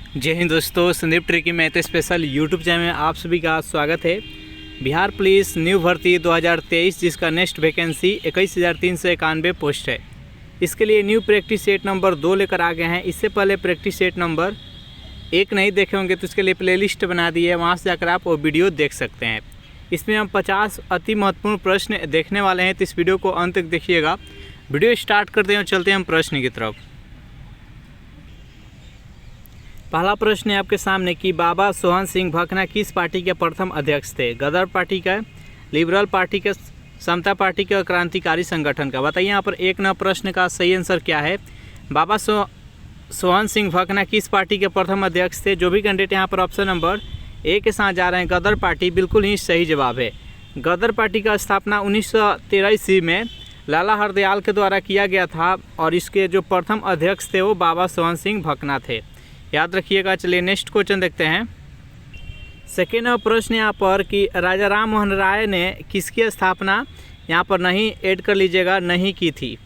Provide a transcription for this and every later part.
जय हिंद दोस्तों, Sandeep tricky math special YouTube channel में आप सभी का स्वागत है। बिहार पुलिस न्यू भर्ती 2023 जिसका नेक्स्ट वैकेंसी 21,391 पोस्ट है। इसके लिए न्यू प्रैक्टिस सेट नंबर 2 लेकर आ गए हैं। इससे पहले प्रैक्टिस सेट नंबर 1 नहीं देखे होंगे तो उसके लिए प्लेलिस्ट बना दी है, वहाँ से जाकर आप वो वीडियो देख सकते हैं। इसमें हम 50 अति महत्वपूर्ण प्रश्न देखने वाले हैं, तो इस वीडियो को अंत तक देखिएगा। वीडियो स्टार्ट करते हैं और चलते हैं हम प्रश्न की तरफ। पहला प्रश्न है आपके सामने कि बाबा सोहन सिंह भकना किस पार्टी के प्रथम अध्यक्ष थे? गदर पार्टी का, लिबरल पार्टी का, समता पार्टी का, क्रांतिकारी संगठन का। बताइए यहाँ पर एक नंबर प्रश्न का सही आंसर क्या है। बाबा सोहन सिंह भकना किस पार्टी के प्रथम अध्यक्ष थे? जो भी कैंडिडेट यहाँ पर ऑप्शन नंबर ए के साथ जा रहे हैं गदर पार्टी, बिल्कुल ही सही जवाब है। गदर पार्टी का स्थापना 1913 ईस्वी में लाला हरदयाल के द्वारा किया गया था और इसके जो प्रथम अध्यक्ष थे वो बाबा सोहन सिंह भकना थे, याद रखिएगा। चलिए नेक्स्ट क्वेश्चन देखते हैं। सेकेंड प्रश्न यहाँ पर कि राजा राम मोहन राय ने किसकी स्थापना यहाँ पर नहीं ऐड कर लीजिएगा नहीं की थी?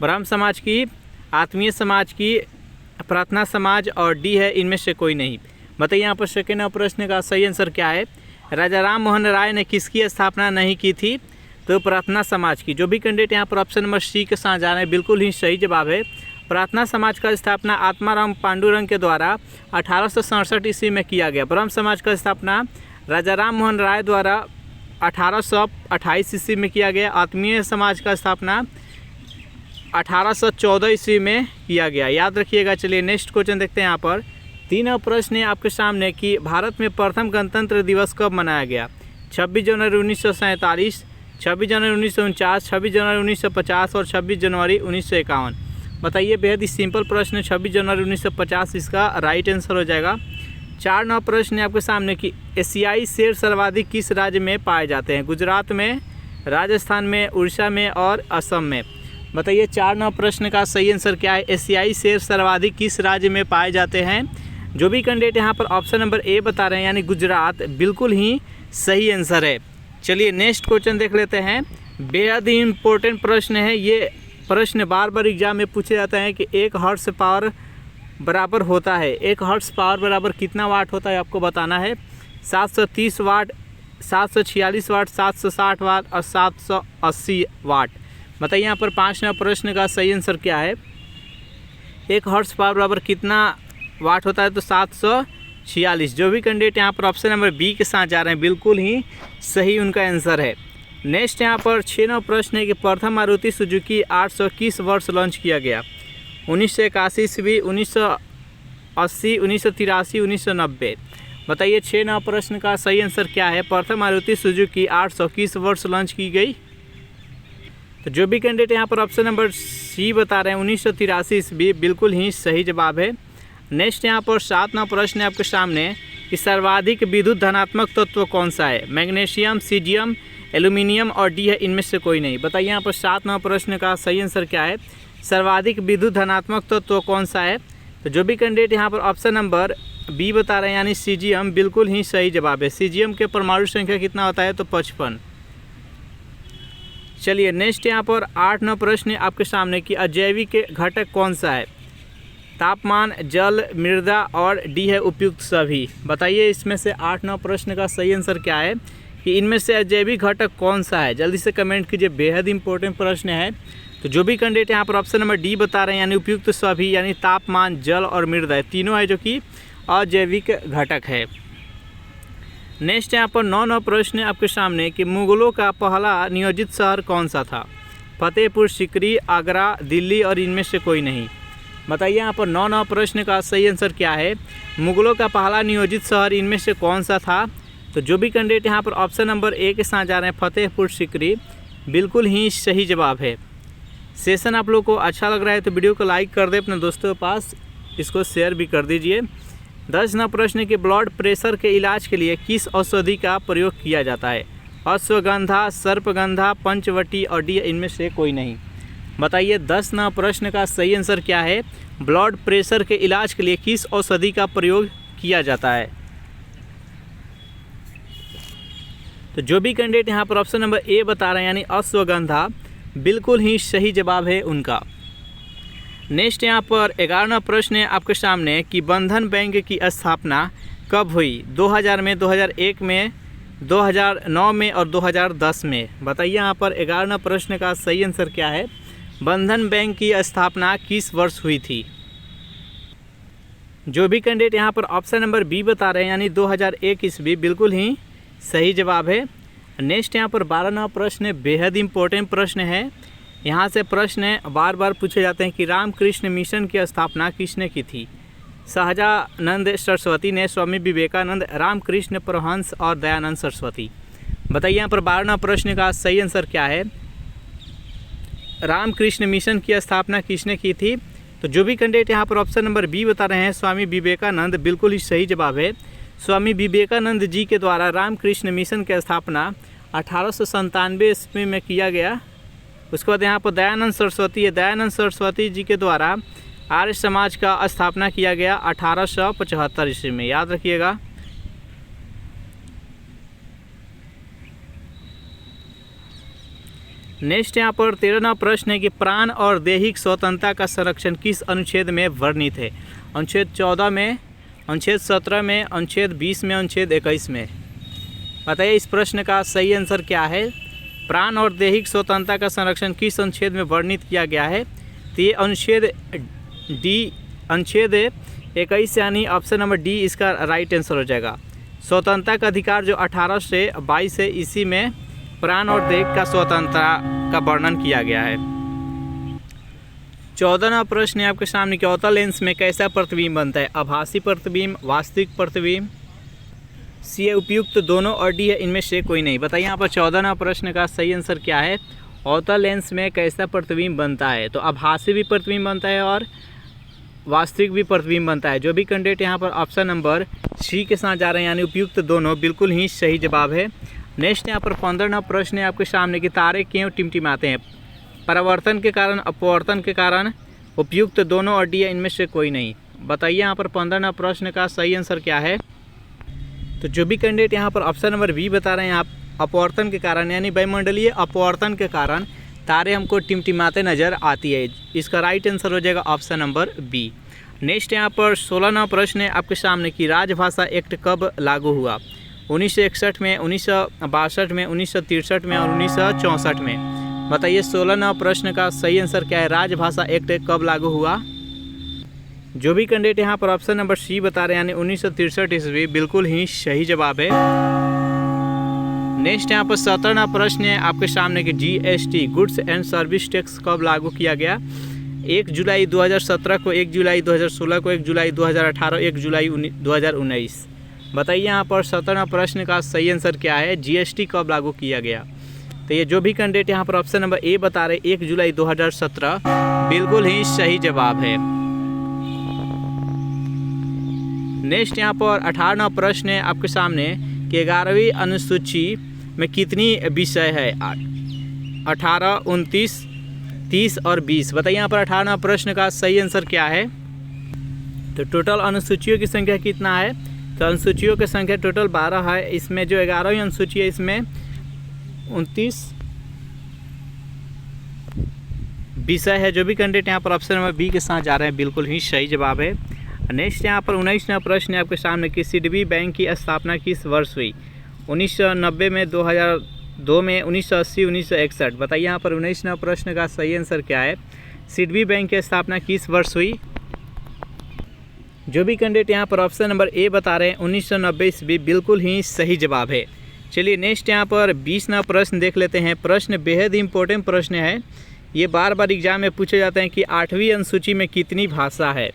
ब्रह्म समाज की, आत्मीय समाज की, प्रार्थना समाज और डी है इनमें से कोई नहीं। बताइए यहाँ पर सेकेंड प्रश्न का सही आंसर क्या है। राजा राम मोहन राय ने किसकी स्थापना नहीं की थी? तो प्रार्थना समाज की। जो भी कैंडिडेट यहाँ पर ऑप्शन नंबर सी के साथ जा रहे हैं बिल्कुल ही सही जवाब है। प्रार्थना समाज का स्थापना आत्माराम पांडुरंग के द्वारा 1867 ईस्वी में किया गया। ब्रह्म समाज का स्थापना राजा राम मोहन राय द्वारा 1828 ईस्वी में किया गया। आत्मीय समाज का स्थापना 1814 ईस्वी में किया गया, याद रखिएगा। चलिए नेक्स्ट क्वेश्चन देखते हैं। यहाँ पर 3 प्रश्न है आपके सामने कि भारत में प्रथम गणतंत्र दिवस कब मनाया गया? 26 जनवरी 1947, 26 जनवरी 1949, 26 जनवरी 1950 और 26 जनवरी 1951। बताइए, बेहद ही सिंपल प्रश्न है। 26 जनवरी 1950 इसका राइट आंसर हो जाएगा। 4 प्रश्न है आपके सामने कि एशियाई शेर सर्वाधिक किस राज्य में पाए जाते हैं? गुजरात में, राजस्थान में, उड़ीसा में और असम में। बताइए 4 प्रश्न का सही आंसर क्या है। एशियाई शेर सर्वाधिक किस राज्य में पाए जाते हैं? जो भी कैंडिडेट यहाँ पर ऑप्शन नंबर ए बता रहे हैं यानी गुजरात, बिल्कुल ही सही आंसर है। चलिए नेक्स्ट क्वेश्चन देख लेते हैं। बेहद ही इम्पोर्टेंट प्रश्न है ये। प्रश्न बार बार एग्जाम में पूछे जाता है कि 1 हॉर्स पावर बराबर होता है, 1 हॉर्स पावर बराबर कितना वाट होता है आपको बताना है। 730 वाट, 746 वाट, 760 वाट और 780 वाट। बताइए यहाँ पर 5 प्रश्न का सही आंसर क्या है। 1 हॉर्स पावर बराबर कितना वाट होता है? तो 746। जो भी कैंडिडेट यहाँ पर ऑप्शन नंबर बी के साथ जा रहे हैं बिल्कुल ही सही उनका आंसर है। नेक्स्ट यहाँ पर 6 प्रश्न है कि प्रथम मारुति सुजुकी 800 किस वर्ष लॉन्च किया गया? 1981 ईस्वी, 1980, 1983, 1990। बताइए 6 प्रश्न का सही आंसर क्या है। प्रथम मारुति सुजुकी 800 किस वर्ष लॉन्च की गई? तो जो भी कैंडिडेट यहाँ पर ऑप्शन नंबर सी बता रहे हैं 1983 ईस्वी, बिल्कुल ही सही जवाब है। नेक्स्ट यहाँ पर 7 प्रश्न है आपके सामने कि सर्वाधिक विद्युत धनात्मक तत्व कौन सा है? मैग्नीशियम, सीजियम, एल्यूमिनियम और डी है इनमें से कोई नहीं। बताइए यहाँ पर 7 प्रश्न का सही आंसर क्या है। सर्वाधिक विद्युत धनात्मक तत्व कौन सा है? तो जो भी कैंडिडेट यहाँ पर ऑप्शन नंबर बी बता रहे हैं यानी सीजियम, बिल्कुल ही सही जवाब है। सीजियम के परमाणु संख्या कितना होता है? तो 55। चलिए नेक्स्ट यहाँ पर 8 प्रश्न है आपके सामने कि अजैविक घटक कौन सा है? तापमान, जल, मृदा और डी है उपयुक्त सभी। बताइए इसमें से 8 प्रश्न का सही आंसर क्या है कि इनमें से अजैविक घटक कौन सा है? जल्दी से कमेंट कीजिए, बेहद इंपॉर्टेंट प्रश्न है। तो जो भी कैंडिडेट यहाँ पर ऑप्शन नंबर डी बता रहे हैं यानी उपयुक्त सभी यानी तापमान, जल और मृदा, तीनों है जो कि अजैविक घटक है। नेक्स्ट यहाँ पर 9 प्रश्न है आपके सामने कि मुगलों का पहला नियोजित शहर कौन सा था? फतेहपुर सीकरी, आगरा, दिल्ली और इनमें से कोई नहीं। बताइए यहाँ पर 9 प्रश्न का सही आंसर क्या है। मुगलों का पहला नियोजित शहर इनमें से कौन सा था? तो जो भी कैंडिडेट यहाँ पर ऑप्शन नंबर ए के साथ जा रहे हैं फतेहपुर सीकरी, बिल्कुल ही सही जवाब है। सेशन आप लोग को अच्छा लग रहा है तो वीडियो को लाइक कर दे, अपने दोस्तों के पास इसको शेयर भी कर दीजिए। 10 प्रश्न के ब्लड प्रेशर के इलाज के लिए किस औषधि का प्रयोग किया जाता है? अश्वगंधा, सर्पगंधा, पंचवटी और डी इनमें से कोई नहीं। बताइए 10 प्रश्न का सही आंसर क्या है। ब्लड प्रेशर के इलाज के लिए किस औषधि का प्रयोग किया जाता है? तो जो भी कैंडिडेट यहाँ पर ऑप्शन नंबर ए बता रहे हैं यानी अश्वगंधा, बिल्कुल ही सही जवाब है उनका। नेक्स्ट यहाँ पर 11वां प्रश्न है आपके सामने कि बंधन बैंक की स्थापना कब हुई? 2000 में, 2001 में, 2009 में और 2010 में। बताइए यहाँ पर 11वां प्रश्न का सही आंसर क्या है? बंधन बैंक की स्थापना किस वर्ष हुई थी? जो भी कैंडिडेट यहाँ पर ऑप्शन नंबर बी बता रहे हैं यानी 2001 ईस्वी, बिल्कुल ही सही जवाब है। नेक्स्ट यहाँ पर 12वां प्रश्न बेहद इम्पोर्टेंट प्रश्न है। यहाँ से प्रश्न बार बार पूछे जाते हैं कि रामकृष्ण मिशन की स्थापना किसने की थी? सहजानंद सरस्वती ने, स्वामी विवेकानंद, रामकृष्ण परमहंस और दयानंद सरस्वती। बताइए यहाँ पर 12वां प्रश्न का सही आंसर क्या है? रामकृष्ण मिशन की स्थापना किसने की थी? तो जो भी कैंडिडेट यहाँ पर ऑप्शन नंबर बी बता रहे हैं स्वामी विवेकानंद, बिल्कुल ही सही जवाब है। स्वामी विवेकानंद जी के द्वारा रामकृष्ण मिशन की स्थापना 1897 ईस्वी में किया गया। उसके बाद यहाँ पर दयानंद सरस्वती है, दयानंद सरस्वती जी के द्वारा आर्य समाज का स्थापना किया गया 1875 ईस्वी में, याद रखिएगा। नेक्स्ट यहाँ पर 13वां प्रश्न है कि प्राण और दैहिक स्वतंत्रता का संरक्षण किस अनुच्छेद में वर्णित है? अनुच्छेद 14 में, अनुच्छेद 17 में, अनुच्छेद 20 में, अनुच्छेद 21 में। बताइए इस प्रश्न का सही आंसर क्या है? प्राण और दैहिक स्वतंत्रता का संरक्षण किस अनुच्छेद में वर्णित किया गया है? तो ये अनुच्छेद डी, अनुच्छेद 21 यानी ऑप्शन नंबर डी इसका राइट आंसर हो जाएगा। स्वतंत्रता का अधिकार जो 18 से 22 है, इसी में प्राण और दैहिक का स्वतंत्रता का वर्णन किया गया है। 14वां प्रश्न है आपके सामने कि अवतल लेंस में कैसा प्रतिबिंब बनता है? आभासी प्रतिबिंब, वास्तविक प्रतिबिंब, सी है उपयुक्त दोनों और डी है इनमें से कोई नहीं। बताइए यहाँ पर 14वां प्रश्न का सही आंसर क्या है? अवतल लेंस में कैसा प्रतिबिंब बनता है? तो आभासी भी प्रतिबिंब बनता है और वास्तविक भी प्रतिबिंब बनता है। जो भी कैंडिडेट यहाँ पर ऑप्शन नंबर सी के साथ जा रहे हैं यानी उपयुक्त दोनों, बिल्कुल ही सही जवाब है। नेक्स्ट यहाँ पर 15वां प्रश्न है आपके सामने कि तारे क्यों टिमटिमाते हैं? परावर्तन के कारण, अपवर्तन के कारण, उपयुक्त दोनों और डी है इनमें से कोई नहीं। बताइए यहाँ पर 15वां प्रश्न का सही आंसर क्या है? तो जो भी कैंडिडेट यहाँ पर ऑप्शन नंबर बी बता रहे हैं आप अपवर्तन के कारण यानी वायुमंडलीय अपवर्तन के कारण तारे हमको टिमटिमाते नज़र आती है, इसका राइट आंसर हो जाएगा ऑप्शन नंबर बी। नेक्स्ट यहाँ पर 16वां प्रश्न है आपके सामने कि राजभाषा एक्ट कब लागू हुआ? 1961 में, 1962 में, 1963 में और 1964 में। बताइए 16वां प्रश्न का सही आंसर क्या है? राजभाषा एक्ट कब लागू हुआ? जो भी कैंडिडेट यहाँ पर ऑप्शन नंबर सी बता रहे हैं यानी 1963 ईस्वी, बिल्कुल ही सही जवाब है। नेक्स्ट यहाँ पर 17वां प्रश्न है आपके सामने कि GST, goods and service tax कब लागू किया गया? 1 जुलाई 2017 को, 1 जुलाई 2016 को, 1 जुलाई 2018, 1 जुलाई 2019। बताइए यहाँ पर 17वां प्रश्न का सही आंसर क्या है? जीएसटी कब लागू किया गया? तो ये जो भी कैंडिडेट यहाँ पर ऑप्शन नंबर ए बता रहे 1 जुलाई 2017, बिल्कुल ही सही जवाब है। नेक्स्ट यहाँ पर 18वां प्रश्न है आपके सामने कि 11वीं अनुसूची में कितनी विषय है? 18, 29, 30 और 20। बताइए यहाँ पर 18वां प्रश्न का सही आंसर क्या है? तो टोटल अनुसूचियों की संख्या कितना है? तो अनुसूचियों की संख्या टोटल 12 है। इसमें जो 11वीं अनुसूची है इसमें 29 विषय है। जो भी कैंडिडेट यहाँ पर ऑप्शन नंबर बी के साथ जा रहे हैं, बिल्कुल ही सही जवाब है। नेक्स्ट यहाँ पर 19वां प्रश्न है आपके सामने कि सिडबी बैंक की स्थापना किस वर्ष हुई? 1990 में, 2002 में, 1980, 1961। बताइए यहाँ पर 19वां प्रश्न का सही आंसर क्या है? सिडबी बैंक की स्थापना किस वर्ष हुई? जो भी कैंडिडेट यहाँ पर ऑप्शन नंबर ए बता रहे हैं 1990 ईस्वी, बिल्कुल ही सही जवाब है। चलिए नेक्स्ट यहाँ पर 20वां प्रश्न देख लेते हैं। प्रश्न बेहद इंपॉर्टेंट प्रश्न है, ये बार बार एग्जाम में पूछे जाते हैं कि 8वीं अनुसूची में कितनी भाषा है?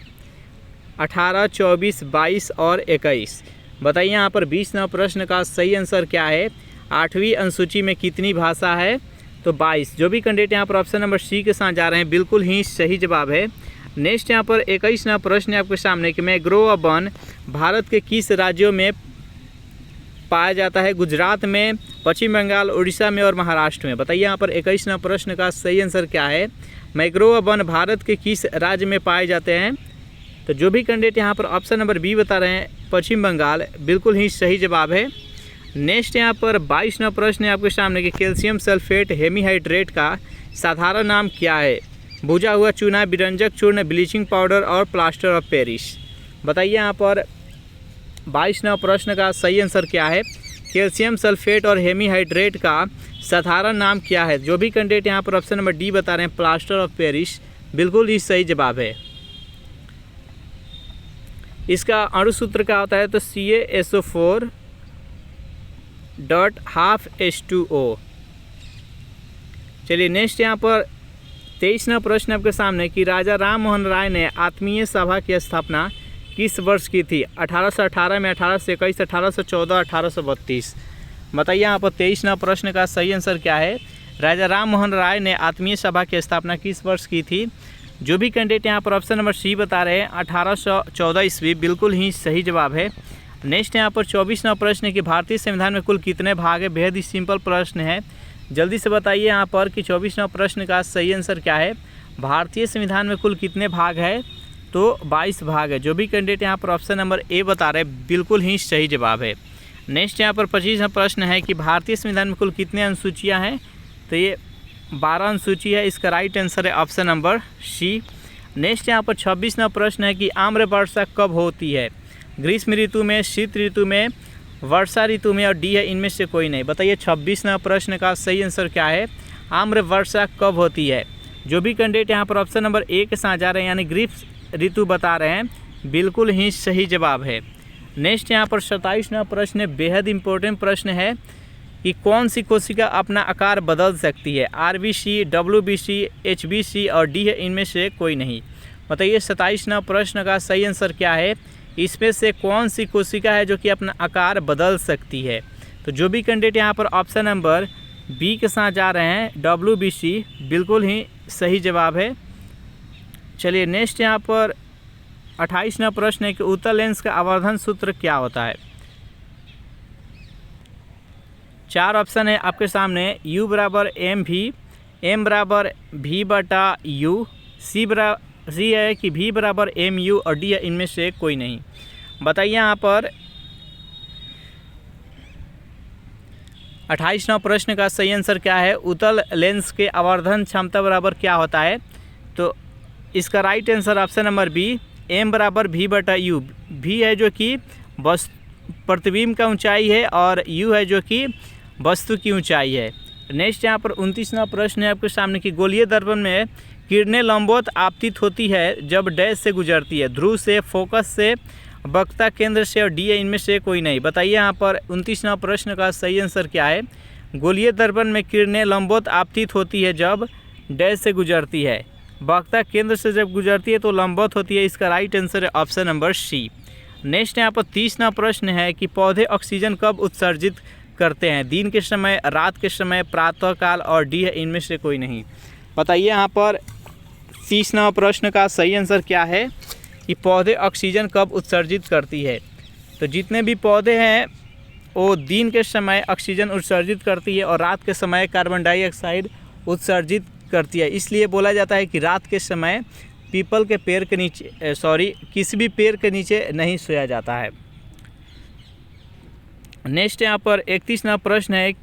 18, 24, 22 और 21। बताइए यहाँ पर 20वां प्रश्न का सही आंसर क्या है? 8वीं अनुसूची में कितनी भाषा है? तो 22। जो भी कैंडिडेट यहाँ पर ऑप्शन नंबर सी के साथ जा रहे हैं, बिल्कुल ही सही जवाब है। नेक्स्ट यहाँ पर 21वां प्रश्न है आपके सामने कि मैंग्रोव वन भारत के किस राज्यों में पाया जाता है? गुजरात में, पश्चिम बंगाल, उड़ीसा में और महाराष्ट्र में। बताइए यहाँ पर 21वां प्रश्न का सही आंसर क्या है? मैंग्रोव वन भारत के किस राज्य में पाए जाते हैं? तो जो भी कैंडिडेट यहाँ पर ऑप्शन नंबर बी बता रहे हैं पश्चिम बंगाल, बिल्कुल ही सही जवाब है। नेक्स्ट यहाँ पर 22वां प्रश्न है आपके सामने कि कैल्शियम सल्फेट हेमीहाइड्रेट का साधारण नाम क्या है? भुजा हुआ चूना, विरंजक चूर्ण, ब्लीचिंग पाउडर और प्लास्टर ऑफ पेरिस। बताइए यहाँ पर 22वां प्रश्न का सही आंसर क्या है। कैल्शियम सल्फेट और हेमीहाइड्रेट का साधारण नाम क्या है। जो भी कैंडिडेट यहाँ पर ऑप्शन नंबर डी बता रहे हैं प्लास्टर ऑफ पेरिस, बिल्कुल ही सही जवाब है। इसका अणु सूत्र क्या होता है तो CaSO4.12H2O। चलिए नेक्स्ट यहाँ पर 23वां प्रश्न आपके सामने कि राजा राम मोहन राय ने आत्मीय सभा की स्थापना किस वर्ष की थी। 1818 में, 1821, 1814, 1832। बताइए यहाँ पर 23वां प्रश्न का सही आंसर क्या है। राजा राम मोहन राय ने आत्मीय सभा की स्थापना किस वर्ष की थी। जो भी कैंडिडेट यहाँ पर ऑप्शन नंबर सी बता रहे हैं 1814 ईस्वी, बिल्कुल ही सही जवाब है। नेक्स्ट यहाँ पर 24वां प्रश्न है कि भारतीय संविधान में कुल कितने भाग है। बेहद ही सिंपल प्रश्न है, जल्दी से बताइए यहाँ पर कि 24वां प्रश्न का सही आंसर क्या है। भारतीय संविधान में कुल कितने भाग है तो 22 भाग है। जो भी कैंडिडेट यहाँ पर ऑप्शन नंबर ए बता रहे हैं, बिल्कुल ही सही जवाब है। नेक्स्ट यहाँ पर 25वां प्रश्न है कि भारतीय संविधान में कुल कितने अनुसूचियाँ हैं तो ये 12 अनुसूची है। इसका राइट आंसर है ऑप्शन नंबर सी। नेक्स्ट यहाँ पर 26वां प्रश्न है कि आम्र वर्षा कब होती है। ग्रीष्म ऋतु में, शीत ऋतु में, वर्षा ऋतु में और डी है इनमें से कोई नहीं। बताइए 26वां प्रश्न का सही आंसर क्या है। आम्र वर्षा कब होती है। जो भी कैंडिडेट यहाँ पर ऑप्शन नंबर ए के साथ जा रहे हैं यानी ग्रीष्म ऋतु बता रहे हैं, बिल्कुल ही सही जवाब है। नेक्स्ट यहाँ पर 27वां प्रश्न बेहद इंपॉर्टेंट प्रश्न है कि कौन सी कोशिका अपना आकार बदल सकती है। RBC, WBC, HBC और डी है इनमें से कोई नहीं। बताइए 27वां प्रश्न का सही आंसर क्या है। इसमें से कौन सी कोशिका है जो कि अपना आकार बदल सकती है। तो जो भी कैंडिडेट यहाँ पर ऑप्शन नंबर बी के साथ जा रहे हैं WBC, बिल्कुल ही सही जवाब है। चलिए नेक्स्ट यहाँ पर 28वां प्रश्न है कि उत्तल लेंस का आवर्धन सूत्र क्या होता है। 4 ऑप्शन है आपके सामने। U बराबर MV, M बराबर V/U, सी है कि V बराबर MU और डी है इनमें से कोई नहीं। बताइए यहाँ पर 28वां प्रश्न का सही आंसर क्या है। उत्तल लेंस के आवर्धन क्षमता बराबर क्या होता है तो इसका right answer option number B, M बराबर V/U। V है जो कि प्रतिबिंब का ऊंचाई है और U है जो कि वस्तु की ऊंचाई है। नेक्स्ट यहाँ पर 29वां प्रश्न है आपके सामने कि गोलीय दर्पण में किरणें लंबवत आपतित होती है जब डैश से गुजरती है। ध्रुव से, फोकस से, वक्ता केंद्र से और डी है इनमें से कोई नहीं। बताइए यहाँ पर 29वां प्रश्न का सही आंसर क्या है। गोलीय दर्पण में किरणें लंबवत आपतित होती है जब डैश से गुजरती है। वक्ता केंद्र से जब गुजरती है तो लंबवत होती है। इसका राइट आंसर है ऑप्शन नंबर सी। नेक्स्ट यहाँ पर 30वां प्रश्न है कि पौधे ऑक्सीजन कब उत्सर्जित करते हैं। दिन के समय, रात के समय, प्रातःकाल और डी है इनमें से कोई नहीं। बताइए यहाँ पर 30वां प्रश्न का सही आंसर क्या है कि पौधे ऑक्सीजन कब उत्सर्जित करती है। तो जितने भी पौधे हैं वो दिन के समय ऑक्सीजन उत्सर्जित करती है और रात के समय कार्बन डाइऑक्साइड उत्सर्जित करती है। इसलिए बोला जाता है कि रात के समय पीपल के पेड़ के नीचे किसी भी पेड़ के नीचे नहीं सोया जाता है। नेक्स्ट यहाँ पर 31वां प्रश्न है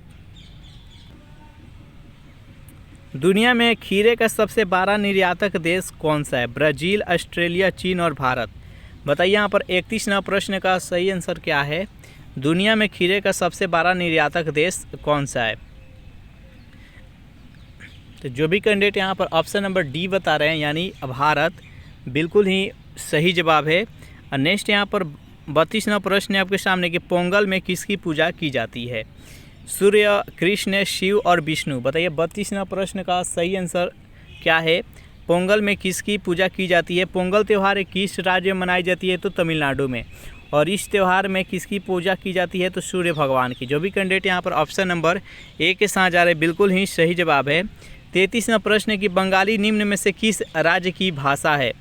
दुनिया में खीरे का सबसे बड़ा निर्यातक देश कौन सा है। ब्राज़ील, ऑस्ट्रेलिया, चीन और भारत। बताइए यहाँ पर 31वां प्रश्न का सही आंसर क्या है। दुनिया में खीरे का सबसे बड़ा निर्यातक देश कौन सा है। तो जो भी कैंडिडेट यहाँ पर ऑप्शन नंबर डी बता रहे हैं यानी भारत, बिल्कुल ही सही जवाब है। और नेक्स्ट यहाँ पर 32वां प्रश्न है आपके सामने कि पोंगल में किसकी पूजा की जाती है। सूर्य, कृष्ण, शिव और विष्णु। बताइए 32वां प्रश्न का सही आंसर क्या है। पोंगल में किसकी पूजा की जाती है। पोंगल त्यौहार किस राज्य में मनाई जाती है तो तमिलनाडु में। और इस त्यौहार में किसकी पूजा की जाती है तो सूर्य भगवान की। जो भी कैंडिडेट यहाँ पर ऑप्शन नंबर ए के साथ जा रहे हैं, बिल्कुल ही सही जवाब है। 33वां प्रश्न है कि बंगाली निम्न में से किस राज्य की भाषा है।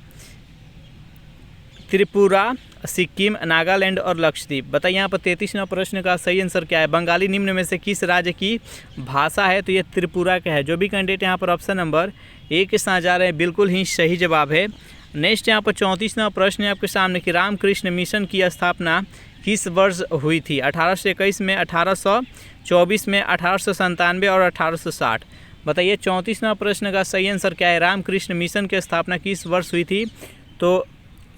त्रिपुरा, सिक्किम, नागालैंड और लक्षद्वीप। बताइए यहाँ पर 33वां प्रश्न का सही आंसर क्या है। बंगाली निम्न में से किस राज्य की भाषा है तो ये त्रिपुरा का है। जो भी कैंडिडेट यहाँ पर ऑप्शन नंबर ए के साथ जा रहे हैं, बिल्कुल ही सही जवाब है। नेक्स्ट यहाँ पर 34वां प्रश्न है आपके सामने कि रामकृष्ण मिशन की स्थापना किस वर्ष हुई थी। 1821 में, 1824 में, 1897 और 1860। बताइए 34वां प्रश्न का सही आंसर क्या है। रामकृष्ण मिशन की स्थापना किस वर्ष हुई थी? तो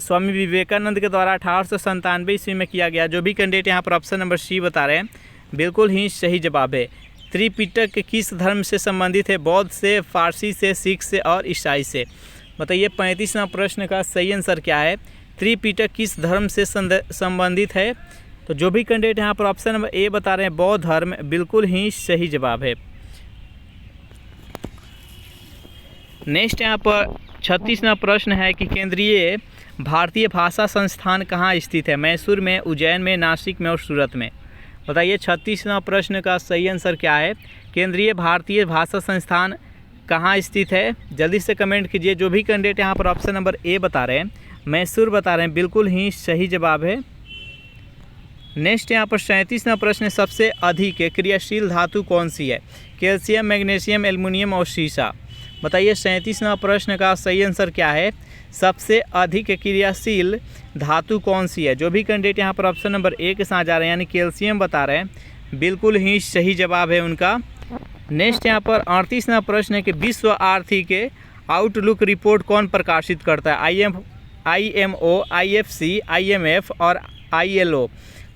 स्वामी विवेकानंद के द्वारा 1897 ईस्वी में किया गया। जो भी कैंडिडेट यहाँ पर ऑप्शन नंबर सी बता रहे हैं बिल्कुल ही सही जवाब है। त्रिपिटक किस धर्म से संबंधित है? बौद्ध से, फारसी से, सिख से और ईसाई से। बताइए 35वां प्रश्न का सही आंसर क्या है। त्रिपिटक किस धर्म से संबंधित है? तो जो भी कैंडिडेट यहाँ पर ऑप्शन नंबर ए बता रहे हैं बौद्ध धर्म, बिल्कुल ही सही जवाब है। नेक्स्ट यहाँ पर 36वां प्रश्न है कि केंद्रीय भारतीय भाषा संस्थान कहाँ स्थित है? मैसूर में, उज्जैन में, नासिक में और सूरत में। बताइए 36वां प्रश्न का सही आंसर क्या है। केंद्रीय भारतीय भाषा संस्थान कहाँ स्थित है? जल्दी से कमेंट कीजिए। जो भी कैंडिडेट यहाँ पर ऑप्शन नंबर ए बता रहे हैं मैसूर बता रहे हैं, बिल्कुल ही सही जवाब है। नेक्स्ट यहाँ पर 37वां प्रश्न, सबसे अधिक क्रियाशील धातु कौन सी है? कैल्शियम, मैग्नीशियम, एल्युमिनियम और सीसा। बताइए 37वां प्रश्न का सही आंसर क्या है। सबसे अधिक क्रियाशील धातु कौन सी है? जो भी कैंडिडेट यहाँ पर ऑप्शन नंबर ए के साथ जा रहे हैं यानी कैल्शियम बता रहे हैं, बिल्कुल ही सही जवाब है उनका। नेक्स्ट यहाँ पर 38वां प्रश्न है कि विश्व आर्थिक आउटलुक रिपोर्ट कौन प्रकाशित करता है? IMO, IFC, IMF और ILO।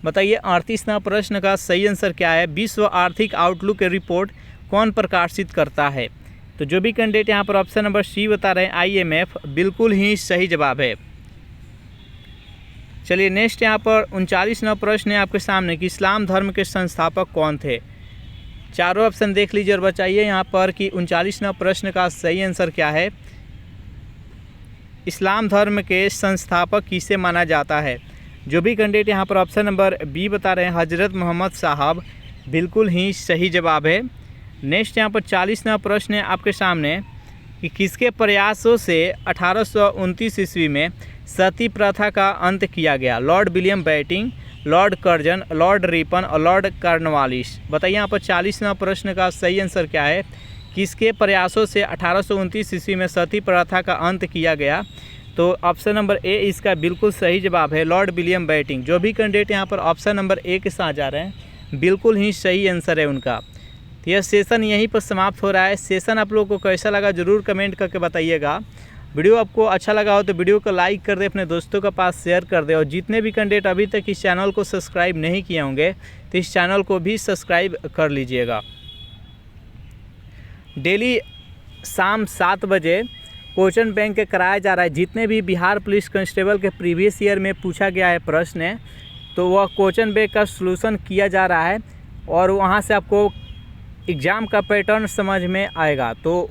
बताइए 38वां प्रश्न का सही आंसर क्या है। विश्व आर्थिक आउटलुक रिपोर्ट कौन प्रकाशित करता है? तो जो भी कैंडिडेट यहाँ पर ऑप्शन नंबर सी बता रहे हैं IMF, बिल्कुल ही सही जवाब है। चलिए नेक्स्ट यहाँ पर 39वां प्रश्न है आपके सामने कि इस्लाम धर्म के संस्थापक कौन थे? चारों ऑप्शन देख लीजिए और बताइए यहाँ पर कि 39वां प्रश्न का सही आंसर क्या है। इस्लाम धर्म के संस्थापक किसे माना जाता है? जो भी कैंडिडेट यहाँ पर ऑप्शन नंबर बी बता रहे हैं हजरत मोहम्मद साहब, बिल्कुल ही सही जवाब है। नेक्स्ट यहाँ पर 40वां प्रश्न है आपके सामने कि किसके प्रयासों से 1829 ईस्वी में सती प्रथा का अंत किया गया? Lord William Bentinck, Lord Curzon, Lord Ripon और लॉर्ड कॉर्नवालिस। बताइए यहाँ पर 40वां प्रश्न का सही आंसर क्या है। किसके प्रयासों से 1829 ईस्वी में सती प्रथा का अंत किया गया? तो ऑप्शन नंबर ए इसका बिल्कुल सही जवाब है, लॉर्ड विलियम बेंटिंक। जो भी कैंडिडेट यहाँ पर ऑप्शन नंबर ए के साथ जा रहे हैं, बिल्कुल ही सही आंसर है उनका। तो यह सेशन यहीं पर समाप्त हो रहा है। सेशन आप लोगों को कैसा लगा ज़रूर कमेंट करके बताइएगा। वीडियो आपको अच्छा लगा हो तो वीडियो को लाइक कर दे, अपने दोस्तों के पास शेयर कर दे और जितने भी कैंडिडेट अभी तक इस चैनल को सब्सक्राइब नहीं किए होंगे तो इस चैनल को भी सब्सक्राइब कर लीजिएगा। डेली शाम 7 बजे क्वेश्चन बैंक कराया जा रहा है। जितने भी बिहार पुलिस कांस्टेबल के प्रीवियस ईयर में पूछा गया है प्रश्न है तो वह क्वेश्चन बैंक का सलूशन किया जा रहा है और वहाँ से आपको एग्ज़ाम का पैटर्न समझ में आएगा। तो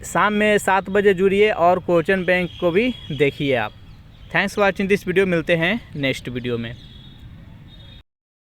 शाम में 7 बजे जुड़िए और क्वेश्चन बैंक को भी देखिए आप। Thanks for watching this video. मिलते हैं नेक्स्ट वीडियो में।